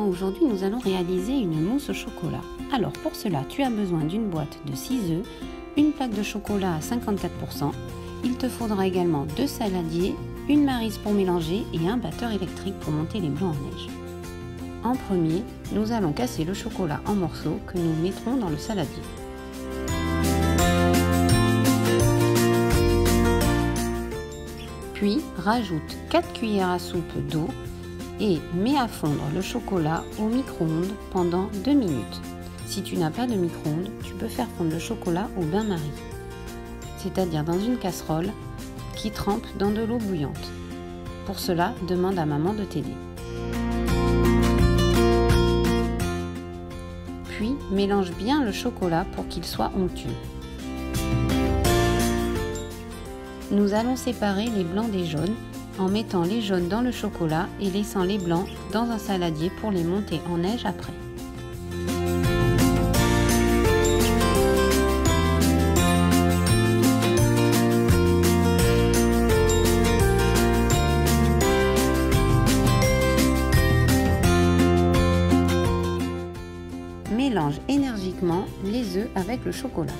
aujourd'hui nous allons réaliser une mousse au chocolat. Alors pour cela, tu as besoin d'une boîte de 6 œufs, une plaque de chocolat à 54%, il te faudra également 2 saladiers, une maryse pour mélanger et un batteur électrique pour monter les blancs en neige. En premier, nous allons casser le chocolat en morceaux que nous mettrons dans le saladier. Puis rajoute 4 cuillères à soupe d'eau et mets à fondre le chocolat au micro-ondes pendant 2 minutes. Si tu n'as pas de micro-ondes, tu peux faire fondre le chocolat au bain-marie, c'est-à-dire dans une casserole qui trempe dans de l'eau bouillante. Pour cela, demande à maman de t'aider. Puis mélange bien le chocolat pour qu'il soit onctueux. Nous allons séparer les blancs des jaunes en mettant les jaunes dans le chocolat et laissant les blancs dans un saladier pour les monter en neige après. Mélange énergiquement les œufs avec le chocolat.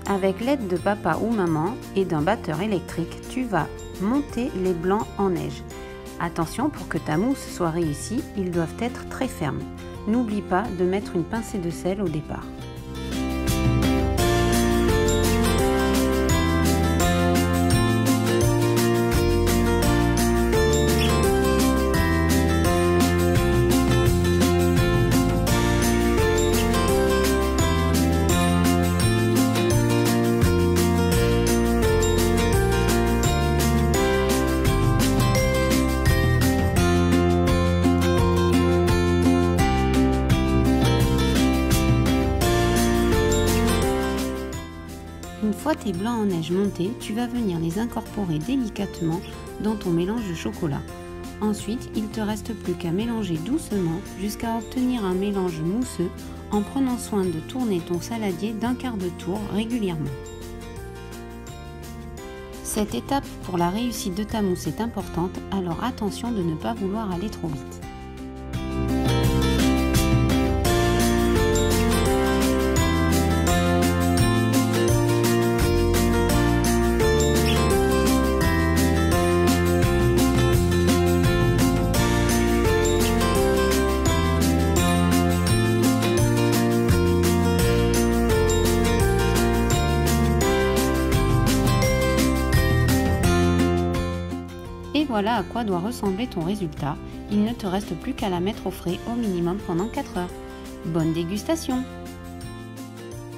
Avec l'aide de papa ou maman et d'un batteur électrique, tu vas monter les blancs en neige. Attention, pour que ta mousse soit réussie, ils doivent être très fermes. N'oublie pas de mettre une pincée de sel au départ. Une fois tes blancs en neige montés, tu vas venir les incorporer délicatement dans ton mélange de chocolat. Ensuite, il ne te reste plus qu'à mélanger doucement jusqu'à obtenir un mélange mousseux en prenant soin de tourner ton saladier d'un quart de tour régulièrement. Cette étape pour la réussite de ta mousse est importante, alors attention de ne pas vouloir aller trop vite. Et voilà à quoi doit ressembler ton résultat. Il ne te reste plus qu'à la mettre au frais au minimum pendant 4 heures. Bonne dégustation!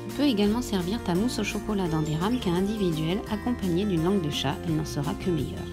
Tu peux également servir ta mousse au chocolat dans des ramequins individuels accompagnés d'une langue de chat, elle n'en sera que meilleure.